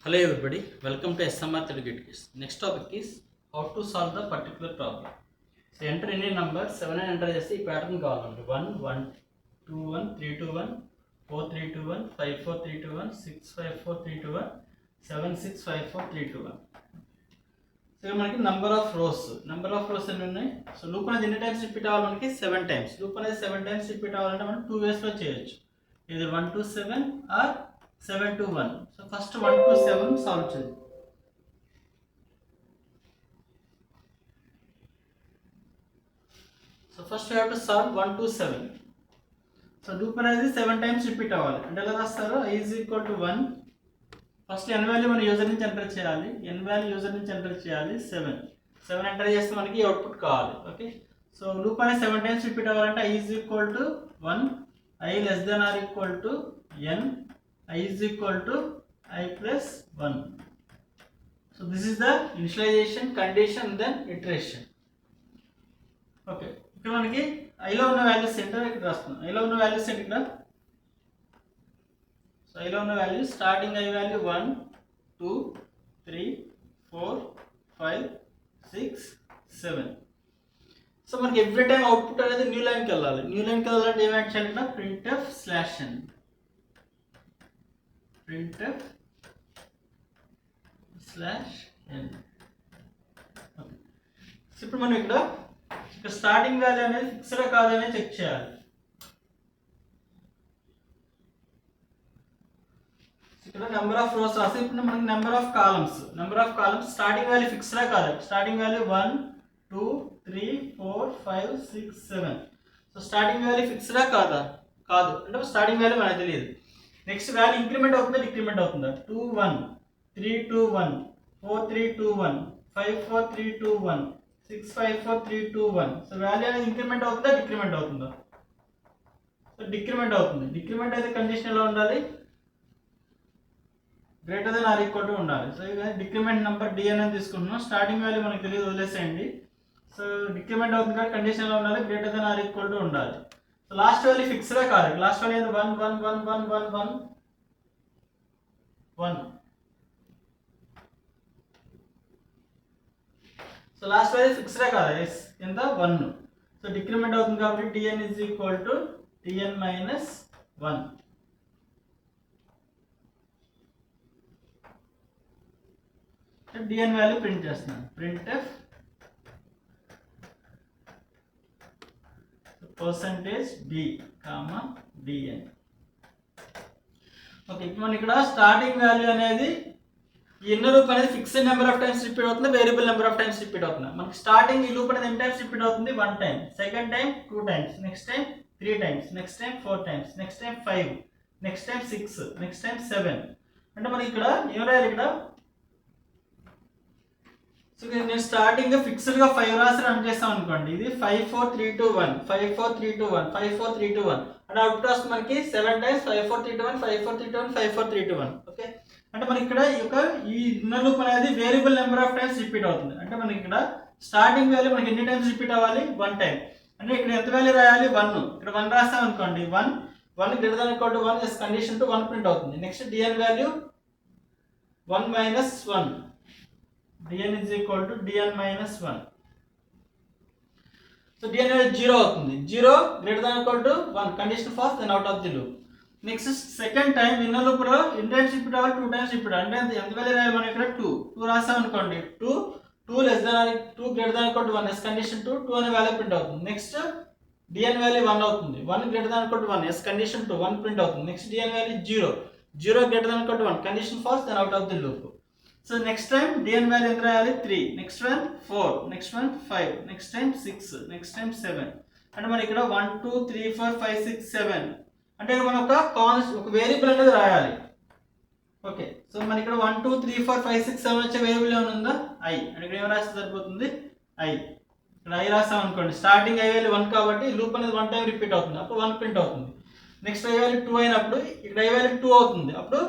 Hello everybody, welcome to SMR Educate Quiz. Next topic is how to solve the particular problem. So enter any number 7 and enter చేస్తే ఈ pattern కావాలండి 1 1 2 1 3 2 1 4 3 2 1 5 4 3 2 1 6 5 4 3 2 1 7 6 5 4 3 2 1. So మనకి number of rose ఎన్ని ఉన్నాయి. So loop అనేది ఎన్ని times repeat అవ్వాలి, మనకి 7 టైమ్స్. లూప్ అనేది 7 టైమ్స్ రిపీట్ అవ్వాలంటే మనం 2 ways లో చేయొచ్చు, ఇది 1 to 7 are 7 to 1. So first 1 to 7 solve చేద్దాం. So first we have to solve 1 to 7. So loop అనేది 7 times repeat అవ్వాలి. అంటే ఎలా రాస్తారు, I is equal to 1. First n value మన యూజర్ నుంచి ఎంటర్ చేయాలి, n వాల్యూ యూజర్ నుంచి ఎంటర్ చేయాలి 7 ఎంటర్ చేస్తే మనకి అవుట్పుట్ కావాలి. ఓకే, సో లూప్ అనేది 7 times రిపీట్ అవ్వాలంటే I is equal to 1, I less than or equal to n, I is equal to I plus 1. So this is the initialization, condition, then iteration. Okay, ఇక్కడ మనకి I లో ఉన్న values ఏంటో ఇక్కడ రాస్తున్నాం. I లో ఉన్న వాల్యూస్ ఏంటి ఇక్కడ. సో I లో ఉన్న value starting I value 1 2 3 4 5 6 7. So మనకి ఎవ్రీ టైం అవుట్పుట్ అనేది న్యూ లైన్కి వెళ్ళాలి. న్యూ లైన్కి వెళ్ళాలంటే ఏం యాడ్ చేయాలి, printf /n, printf /n. Okay, so ఇప్పుడు మనం ఇక్కడ స్టార్టింగ్ వాల్యూ అనేది ఫిక్స్డ్ కాదని చెక్ చేయాలి. ఇక్కడ నెంబర్ ఆఫ్ రోస్ రాసి ఇప్పుడు మనకి number of columns starting value fixed కాదు. Starting value 1 2 3 4 5 6 7. So starting value ఫిక్స్డా కాదు అంటే స్టార్టింగ్ వాల్యూ మనకు తెలియదు. నెక్స్ట్ వాల్యూ ఇంక్రిమెంట్ అవుతుందా డిక్రిమెంట్ అవుతుందా, 2 1 3 2 1 4 3 2 1 5 4 3 2 1 6 5 4 3 2 1. సో వాల్యూ అనేది ఇంక్రిమెంట్ అవుతుందా డిక్రిమెంట్ అవుతుందా, సో డిక్రిమెంట్ అవుతుంది. డిక్రిమెంట్ అయితే కండిషన్ ఎలా ఉండాలి, greater than or equal to ఉండాలి. సో ఇక డిక్రిమెంట్ నెంబర్ d అనేది తీసుకుంటున్నాం. స్టార్టింగ్ వాల్యూ మనకు తెలియదు, వదిలేసేయండి. సో డిక్రిమెంట్ అవుతుంది కాబట్టి కండిషన్ ఎలా ఉండాలి, greater than or equal to ఉండాలి. సో లాస్ట్ వాల్యూ ఫిక్స్డా కాదు. Last value 1 1 1 1 1 1 1. So last value ఫిక్స్డా కాదు, ఎంత 1. సో డిక్రిమెంట్ అవుతుంది కాబట్టి dn is equal to dn minus 1. dn value print చేస్తున్నాను, printf %d, dn. ఓకే, ఇప్పుడు మనం ఇక్కడ స్టార్టింగ్ వాల్యూ అనేది ఈ ఇన్నర్ లూప్ అనేది fixed number of times repeat అవుతుంది, variable number of times repeat అవుతుంది. మనకి స్టార్టింగ్ ఈ లూప్ అనేది ఎన్ని టైమ్స్ రిపీట్ అవుతుంది, 1 time, second time 2 times, next time 3 times, next time 4 times, next time 5, next time 6, next time 7. అంటే మనకి ఇక్కడ ఏం రాయాలి ఇక్కడ. సో నేను స్టార్టింగ్ ఫిక్స్డ్ గా 5 రాసి రన్ చేస్తాం అనుకోండి, ఇది 5 4 3 2 1 5 4 3 2 1 5 4 3 2 1 అంటే అవుట్పుట్ వస్తుంది మనకి 7 టైమ్స్ 5 4 3 2 1 5 4 3 2 1 5 4 3 2 1. ఓకే, అంటే మనకి ఇక్కడ ఈ ఇన్నర్ లూప్ అనేది variable number of times repeat అవుతుంది. అంటే మనకి ఇక్కడ స్టార్టింగ్ వాల్యూ మనకి ఎన్ని టైమ్స్ రిపీట్ అవ్వాలి, 1 టైం. అంటే ఇక్కడ ఎంత వాల్యూ రాయాలి, 1. ఇక్కడ 1 రాస్తాం అనుకోండి, 1 greater than equal to 1 is condition true 1 print అవుతుంది. Next dn value 1 minus 1, dn is equal to dn minus 1. So dn అనేది 0 అవుతుంది. 0 greater than equal to 1, condition false, then out of the loop. Next second time inner loop లో ఎన్ని times repeat అవ్వాలి, 2 times repeat. అంటే ఎంత value రాయాలి మనం ఇక్కడ 2 రాసాం అనుకోండి, 2 less than or 2 greater than equal to 1 yes condition 2 అనే వాల్యూ ప్రింట్ అవుతుంది. నెక్స్ట్ dn వాల్యూ 1 అవుతుంది, 1 greater than equal to 1 yes condition 1 print అవుతుంది. Next dn value 0 greater than equal to 1 condition false, then out of the loop. So next time dn value ఎంత రాయాలి, 3, next one 4, next one 5, next time 6, next time 7. అంటే మనం ఇక్కడ 1 2 3 4 5 6 7 అంటే మనం ఒక variable అనేది రాయాలి. ఓకే, సో మన ఇక్కడ 1 2 3 4 5 6 7 వచ్చే వేరియబుల్ ఏమైనా ఉందా, i. అంటే ఇక్కడ ఏం రాస్తే సరిపోతుంది, i. ఇక్కడ i రాస్తాం అనుకోండి, స్టార్టింగ్ i వాల్యూ 1 కాబట్టి లూప్ అనేది 1 టైం రిపీట్ అవుతుంది, అప్పుడు 1 ప్రింట్ అవుతుంది. నెక్స్ట్ i వాల్యూ 2 అయినప్పుడు ఇక్కడ i వాల్యూ 2 అవుతుంది, అప్పుడు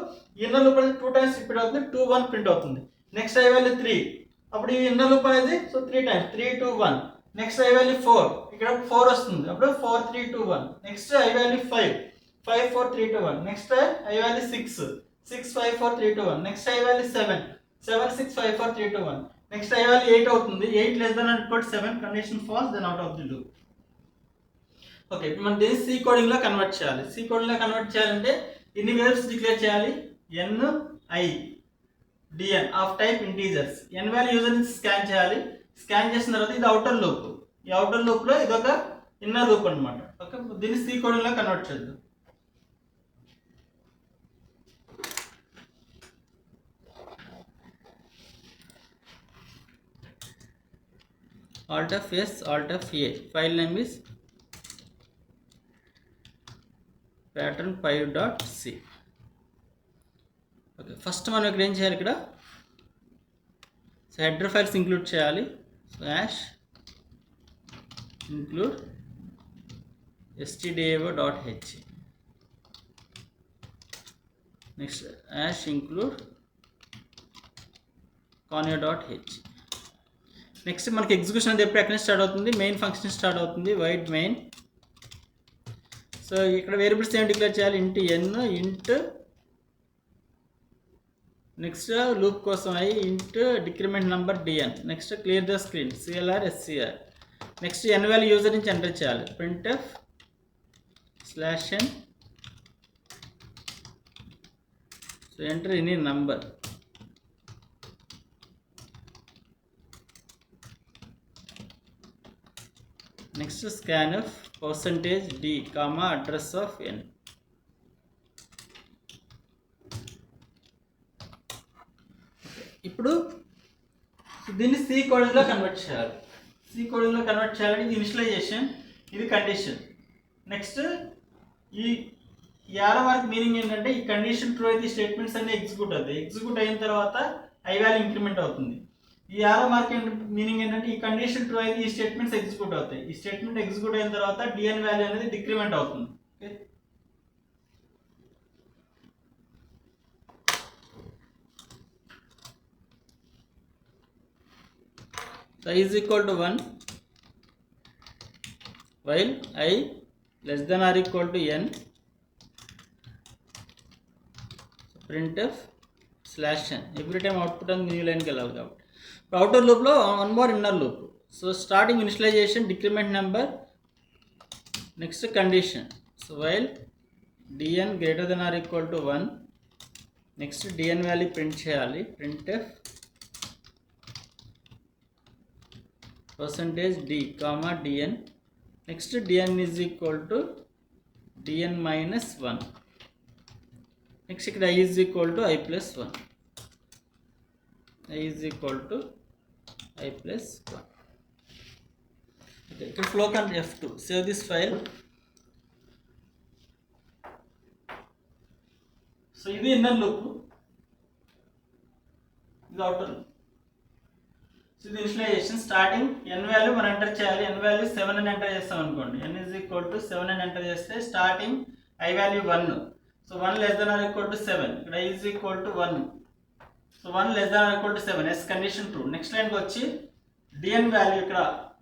ఇన్నర్ లూప్ అనేది 2 టైమ్స్ రిపీట్ అవుతుంది, 2 1 ప్రింట్ అవుతుంది. నెక్స్ట్ i వాల్యూ 3, అప్పుడు ఈ ఇన్నర్ లూప్ అనేది so 3 times 3 2 1. Next i value 4, ఇక్కడ 4 వస్తుంది, అప్పుడు 4 3 2 1. Next i value 5 5 4 3 2 1. Next i value 6 6 5 4 3 2 1. Next I value 7 7 6 5 4 3 2 1. Next I value 8 అవుతుంది. 8 less than or equal to 7 condition false then out of the loop. Okay, ఇప్పుడు మనం దీన్ని C coding లో convert చేయాలి. C coding లో కన్వర్ట్ చేయాలంటే ఎన్ని variables declare చేయాలి? n I dn of type integers. n value user నుంచి స్కాన్ చేయాలి. స్కాన్ చేసిన తర్వాత ఇది అవుటర్ లూప్. ఈ అవుటర్ లూప్ లో ఇది ఒక ఇన్నర్ లూప్ అన్నమాట. ఓకే, దీన్ని సి కోడింగ్ లో కన్వర్ట్ చేద్దాం. Alt of S, Alt of A. File name is pattern5.c. Okay, first మనం ఇక్కడ ఏం చేయాలి? ఇక్కడ హెడర్ ఫైల్స్ ఇంక్లూడ్ చేయాలి. /include stdio.h. Next /include conio.h. Next మనకి ఎగ్జిక్యూషన్ అనేది ఎప్పుడు ఎక్కడ స్టార్ట్ అవుతుంది? మెయిన్ ఫంక్షన్ స్టార్ట్ అవుతుంది. Wide main. సో ఇక్కడ వేరియబుల్స్ ఏం డిక్లేర్ చేయాలి? ఇంట్ n, ఇంట్ నెక్స్ట్ లూప్ కోసం i, ఇంట్ decrement number dn. Next clear the screen clr scr. Next n value user నుంచి ఎంటర్ చేయాలి. printf /n. So enter any number. Next scanf %d, address of n. ఇప్పుడు దీన్ని C coding లో convert చేయాలి. C coding లో convert చేయాలంటే ఇది initialization, ఇది కండిషన్. నెక్స్ట్ ఈ యారో మార్క్ మీనింగ్ ఏంటంటే ఈ కండిషన్ ట్రూ అయితే స్టేట్మెంట్స్ అన్ని ఎగ్జిక్యూట్ అవుతాయి. ఎగ్జిక్యూట్ అయిన తర్వాత ఐ వాల్యూ ఇంక్రిమెంట్ అవుతుంది. ఈ యారో మార్క్ మీనింగ్ ఏంటంటే ఈ కండిషన్ ట్రూ అయితే ఈ స్టేట్మెంట్స్ ఎగ్జిక్యూట్ అవుతాయి. ఈ స్టేట్మెంట్ ఎగ్జిక్యూట్ అయిన తర్వాత డిఎన్ వాల్యూ అనేది డిక్రిమెంట్ అవుతుంది. Okay, so I is equal to 1 while I less than or equal to n. printf /n. every time output on new line ke lagao. outer loop lo one more inner loop. so starting initialization decrement number, next condition. so while dn greater than or equal to 1, next dn value print cheyali. printf %d, dn. next dn is equal to dn minus 1. next ఇక్కడ I is equal to I plus 1. I is equal to I plus 1. okay, ఇక్కడ flow command F2. save this file. so ఇది inner loop, ఇది outer loop. So ఇది initialisation. Starting n value మనం enter చేయాలి. n value 7 అని enter చేస్తాం అనుకోండి. n is equal to 7 అని ఎంటర్ చేస్తే starting I value 1. So 1 less than or equal to 7. ఇక్కడ I is equal to 1. So 1 less than or equal to 7. S condition true. Next లైన్కి వచ్చి dn value ఇక్కడ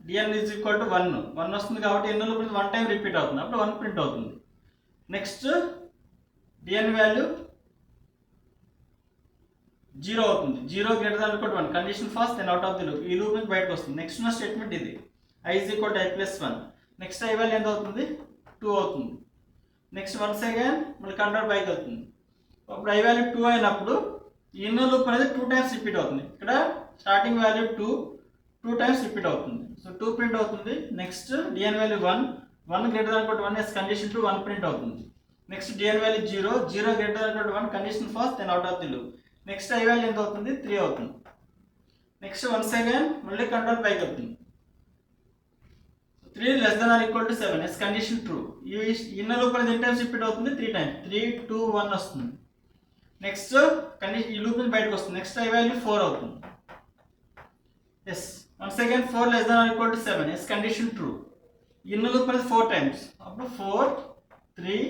dn is equal to 1. 1 వస్తుంది కాబట్టి n లోపల 1 time repeat అవుతుంది. అప్పుడు 1 print అవుతుంది. నెక్స్ట్ dn వాల్యూ 0 అవుతుంది. 0 greater than equal to 1 condition false then out of the loop. ఈ లూప్ నుంచి బయటకు వస్తుంది. నెక్స్ట్ ఉన్న స్టేట్మెంట్ ఇది I is equal to I plus 1. Next I value ఎంత అవుతుంది? 2 అవుతుంది. నెక్స్ట్ వన్స్ అగైన్ మళ్ళీ కంట్రోల్ పైకి వెళ్తుంది. అప్పుడు I వాల్యూ 2 అయినప్పుడు ఈ ఇన్నర్ లూప్ అనేది 2 టైమ్స్ రిపీట్ అవుతుంది. ఇక్కడ స్టార్టింగ్ వాల్యూ 2 టైమ్స్ రిపీట్ అవుతుంది. సో 2 ప్రింట్ అవుతుంది. Next dn value 1 greater than equal to 1 yes condition 2 1 print అవుతుంది. Next dn value 0 greater than equal to 1 condition false then out of the loop. Next I value ఎంత అవుతుంది? 3 అవుతుంది. Next once again మళ్ళీ control పైకి వెళ్తుంది. 3 less than or equal to 7 yes condition true. ఈ inner loop అనేది ఎన్ని times repeat అవుతుంది? 3 టైమ్స్. 3 2 1 వస్తుంది. నెక్స్ట్ కండిషన్ ఈ లూప్ నుంచి బయటకు వస్తుంది. నెక్స్ట్ I వాల్యూ 4 అవుతుంది. Yes once again 4 less than or equal to 7 yes condition true. Inner loop అనేది 4 టైమ్స్. అప్పుడు 4 3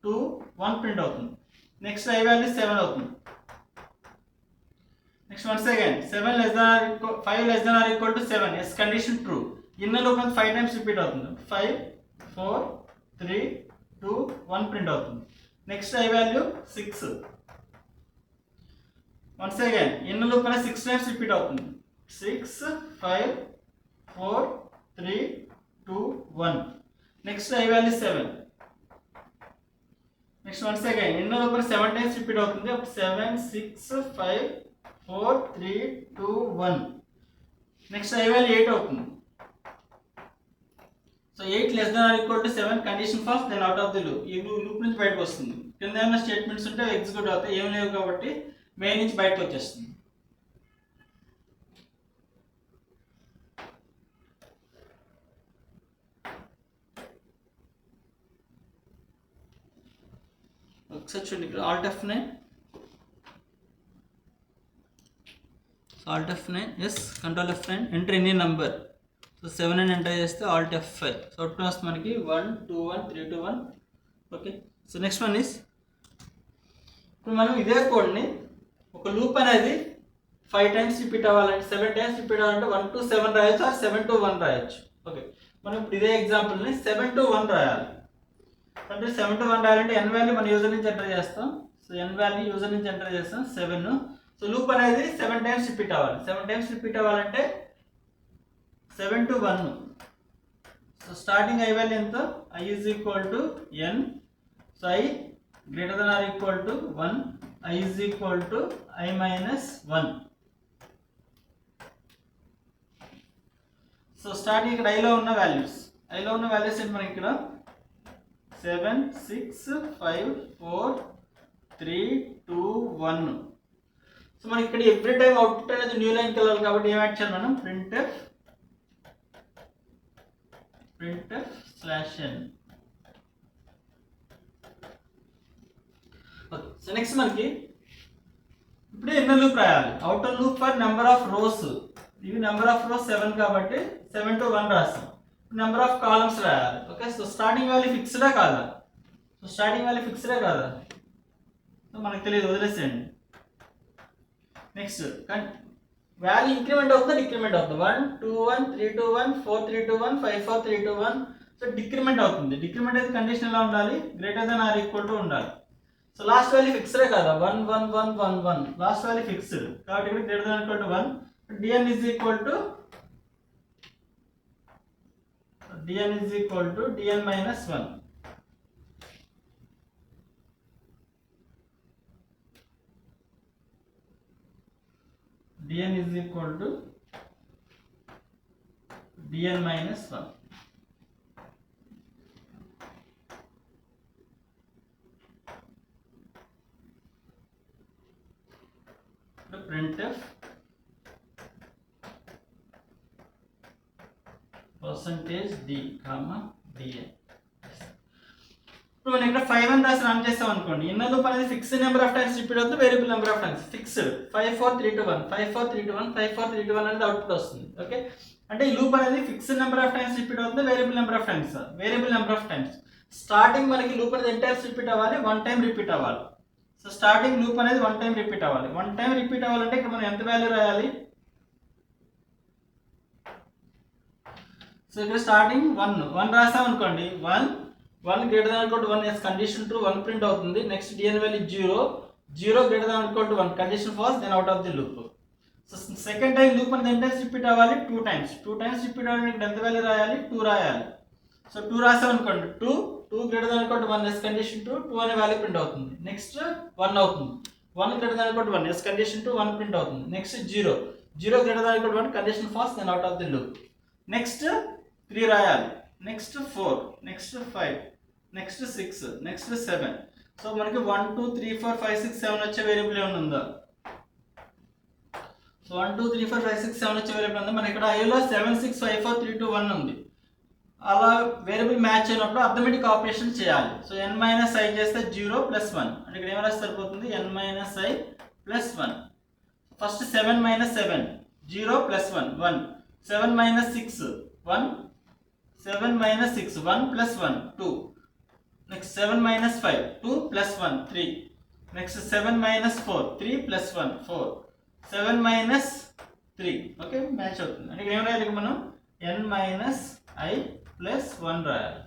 2 1 ప్రింట్ అవుతుంది. నెక్స్ట్ I వాల్యూ 7 అవుతుంది. Next once again 7 less than or equal 5 less than or equal to 7 yes condition true. Inner loop అనేది 5 times repeat అవుతుంది. 5 4 3 2 1 print అవుతుంది. Next I value 6. Once again in loop 6 times repeat అవుతుంది. 6 5 4 3 2 1. Next I value 7. Next once again in loop 7 times repeat అవుతుంది. అప్పుడు 7 6 5 4 3 2 1. Next I value 8 అవుతుంది. So 8 less than or equal to 7 condition false, then out of the loop. ఈ loop నుంచి బయటకు వస్తుంది. కింద ఏమైనా స్టేట్మెంట్స్ ఉంటే ఎగ్జిక్యూట్ అవుతాయి, ఏం లేవు కాబట్టి మెయిన్ నుంచి బయటకు వచ్చేస్తుంది. ఒకసారి చూడండి ఇక్కడ Alt F9, Alt F9, ఎస్ Control F9, enter any number. So 7 అని ఎంటర్ చేస్తే Alt F5. సో అవుట్పుట్ వస్తుంది మనకి 1 2 1 3 2 1. Okay, so next one is, ఇప్పుడు మనం ఇదే కోడ్ని ఒక లూప్ అనేది 5 టైమ్స్ రిపీట్ అవ్వాలంటే 7 టైమ్స్ రిపీట్ అవ్వాలంటే 1 to 7 రాయొచ్చు, ఆర్ 7 to 1 రాయొచ్చు. ఓకే, మనం ఇప్పుడు ఇదే ఎగ్జాంపుల్ని 7 to 1 రాయాలి. అంటే 7 to 1 రాయాలంటే n వాల్యూ మన యూజర్ నుంచి ఎంటర్ చేస్తాం. సో n వాల్యూ యూజర్ నుంచి ఎంటర్ చేస్తాం 7. సో లూప్ అనేది 7 టైమ్స్ రిపీట్ అవ్వాలి. 7 టైమ్స్ రిపీట్ అవ్వాలంటే 7 to 1. So starting I value ఎంత? I is equal to n. So I greater than or equal to 1. I is equal to I minus 1. So starting ఇక్కడ ఐలో ఉన్న values ఏంటి మనకి ఇక్కడ 7 6 5 4 3 2 1. So మనకి ఇక్కడ ఎవ్రీ టైం అవుట్పుట్ అనేది న్యూ లైన్కి వెళ్ళాలి కాబట్టి ఏం యాడ్ చేయాలి మనం? printf /n. Okay, so next మనకి ఇప్పుడు ఎన్నో లూప్ రాయాలి. Outer loop for number of rose. ఇవి నెంబర్ ఆఫ్ రోస్ 7 కాబట్టి 7 to 1 రాస్తాం. నెంబర్ ఆఫ్ కాలమ్స్ రాయాలి. ఓకే, సో స్టార్టింగ్ వాల్యూ ఫిక్స్డా కాదా? సో మనకు తెలియదు, వదిలేసేయండి. నెక్స్ట్ వాల్యూ ఇంక్రిమెంట్ అవుతుందా డిక్రిమెంట్ అవుతుంది? 1 2 1 3 2 1 4 3 2 1 5 4 3 2 1. సో డిక్రిమెంట్ అవుతుంది. డిక్రిమెంట్ అయితే కండిషన్ ఎలా ఉండాలి? Greater than or equal to ఉండాలి. సో లాస్ట్ వాల్యూ ఫిక్స్డే కదా, 1 1 1 1 1. లాస్ట్ వాల్యూ ఫిక్స్డ్ కాబట్టి ఇక్కడ greater than or equal to 1. dn is equal to dn minus 1. dn is equal to dn minus 1. The printf %d, dn. ఇప్పుడు మనం ఇక్కడ 5 అని రాసి రన్ చేస్తాం అనుకోండి. ఇన్నర్ లూప్ అనేది fixed number of times repeat అవుతుంది, variable number of times fixed. 5 4 3 2 1 5 4 3 2 1 5 4 3 2 1 అనేది అవుట్పుట్ వస్తుంది. ఓకే, అంటే ఈ లూప్ అనేది fixed number of times repeat అవుతుంది, variable number of times. Starting మనకి లూప్ అనేది ఎన్ని టైమ్స్ రిపీట్ అవ్వాలి? 1 టైం రిపీట్ అవ్వాలి. సో స్టార్టింగ్ లూప్ అనేది 1 టైం రిపీట్ అవ్వాలి. 1 టైం రిపీట్ అవ్వాలంటే ఇక్కడ మనం ఎంత వాల్యూ రాయాలి? సో ఇక్కడ స్టార్టింగ్ 1 రాసాం అనుకోండి. 1 greater than or equal to 1 as condition true 1 print అవుతుంది. Next dn value 0 greater than or equal to 1 condition false, then out of the loop. So second time loop అనేది ఎన్ని times repeat అవ్వాలి? 2 times repeat అవ్వాలంటే ఇక్కడ ఎంత value రాయాలి? 2 రాయాలి. So 2 రాసాం అనుకోండి. 2 greater than or equal to 1 as condition true 2 అనే వాల్యూ ప్రింట్ అవుతుంది. నెక్స్ట్ 1 అవుతుంది. 1 greater than or equal to 1 as condition true 1 print అవుతుంది. Next 0 greater than or equal to 1 condition false, then out of the loop. Next 3 రాయాలి. Next 4, next 5, next 6, next 7. So మనకి 1 2 3 4 5 6 7 వచ్చే variable ఏమైనా ఉందా? So 1 2 3 4 5 6 7 వచ్చే variable ఉందా? మన ఇక్కడ ఐలో 7 6 5 4 3 2 1 ఉంది. అలా వేరియబుల్ మ్యాచ్ అయినప్పుడు అర్థమెటిక్ ఆపరేషన్ చేయాలి. సో n మైనస్ ఐ చేస్తే 0 ప్లస్ 1 అంటే ఇక్కడ ఏమైనా సరిపోతుంది? n minus I plus 1. First 7 minus 7 0 plus 1 1. 7 minus 6 1. 7 minus 6 1 plus 1 2. Next 7 minus 5 2 plus 1 3. Next 7 minus 4 3 plus 1 4. 7 minus 3. Okay, match అవుతుంది. అంటే ఏం రాయాలి మనం? n మైనస్ ఐ ప్లస్ 1 రాయాలి.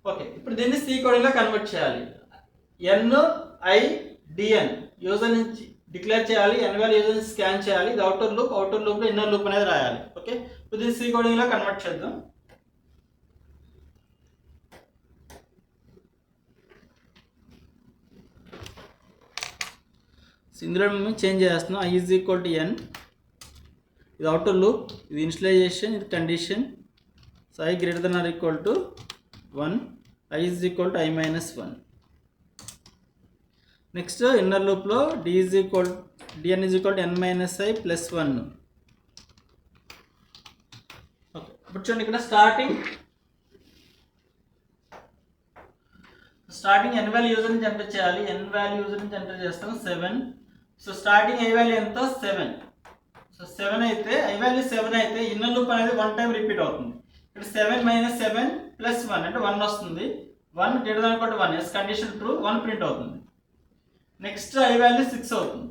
ఓకే, ఇప్పుడు దీన్ని సి కోడింగ్లో కన్వర్ట్ చేయాలి. n i dn యూజర్ నుంచి డిక్లేర్ చేయాలి, n వాల్యూస్ స్కాన్ చేయాలి. ఇది అవుటర్ లూప్ లో ఇన్నర్ లూప్ అనేది రాయాలి. ఓకే, ఇప్పుడు దీన్ని సి కోడింగ్ లో కన్వర్ట్ చేద్దాం. ఇందులో మేము చేంజ్ చేస్తున్నాం. i is equal to n, ఇది అవుటర్ లూప్, ఇది ఇనిషియలైజేషన్, ఇది condition. So i greater than or equal to 1, i is equal to i minus 1. Next inner లూప్లో dn is equal to n minus i plus 1. Okay, ఇప్పుడు చూడండి ఇక్కడ starting n value user నుంచి enter చేయాలి. n value user నుంచి enter చేస్తాం 7. So starting i value ఎంత 7. So 7 అయితే i వాల్యూ 7 అయితే ఇన్నర్ లూప్ అనేది 1 టైం రిపీట్ అవుతుంది. ఇక్కడ 7 మైనస్ 7 ప్లస్ 1 అంటే 1 వస్తుంది. 1 greater than equal to 1 yes condition true, 1 print అవుతుంది. నెక్స్ట్ i వాల్యూ 6 అవుతుంది.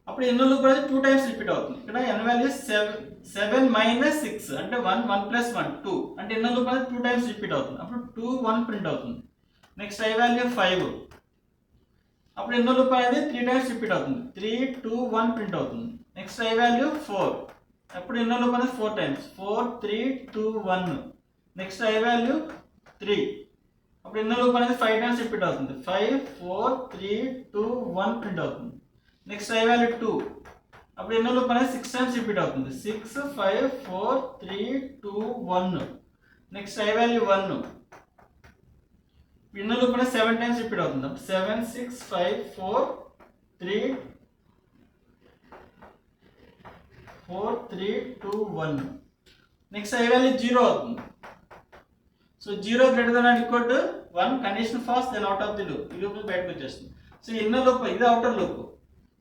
అప్పుడు ఇన్నర్ లూప్ అనేది 2 టైమ్స్ రిపీట్ అవుతుంది. ఇక్కడ n వాల్యూ 7 మైనస్ 6 అంటే 1 ప్లస్ 1 2 అంటే ఇన్నర్ లూప్ అనేది 2 టైమ్స్ రిపీట్ అవుతుంది. అప్పుడు 2 1 ప్రింట్ అవుతుంది. నెక్స్ట్ i వాల్యూ 5, అప్పుడు ఇన్నర్ లూప్ అనేది 3 టైమ్స్ రిపీట్ అవుతుంది. 3 2 1 ప్రింట్ అవుతుంది. నెక్స్ట్ i వాల్యూ 4, అప్పుడు ఇన్నర్ లూప్ అనేది 4 టైమ్స్. 4 3 2 1. నెక్స్ట్ i వాల్యూ 3, అప్పుడు ఇన్నర్ లూప్ అనేది 5 టైమ్స్ రిపీట్ అవుతుంది. 5 4 3 2 1 ప్రింట్ అవుతుంది. నెక్స్ట్ i వాల్యూ 2, అప్పుడు ఇన్నర్ లూప్ అనేది 6 టైమ్స్ రిపీట్ అవుతుంది. 6 5 4 3 2 1. Next i value 1, inner loop అనేది 7 టైమ్స్ రిపీట్ అవుతుంది. 7 6 5 4 3 2 1. నెక్స్ట్ i వాల్యూ 0 అవుతుంది. So 0 greater than or equal to 1 condition false, then out of the loop. ఈ loop బయటకు వచ్చేస్తుంది. So inner loop ఇది outer loop.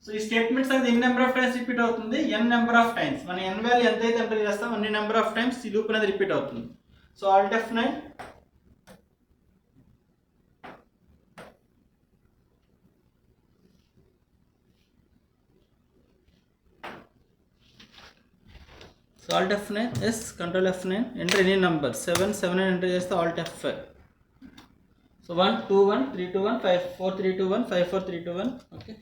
So ఈ statements అనేది ఎన్ని నెంబర్ ఆఫ్ టైమ్స్ రిపీట్ అవుతుంది, n నెంబర్ ఆఫ్ టైమ్స్. మనం n వాల్యూ ఎంత అయితే ఎంటర్ చేస్తాం అన్ని నెంబర్ ఆఫ్ టైమ్స్ ఈ లూప్ అనేది రిపీట్ అవుతుంది. So alt F9, so alt F9 yes control F9 enter any number 7 7 అని ఎంటర్ చేస్తే ఆల్ట్ F5. సో 1 2 1 3 2 1 5 4 3 2 1 5 4 3 2 1. ఓకే.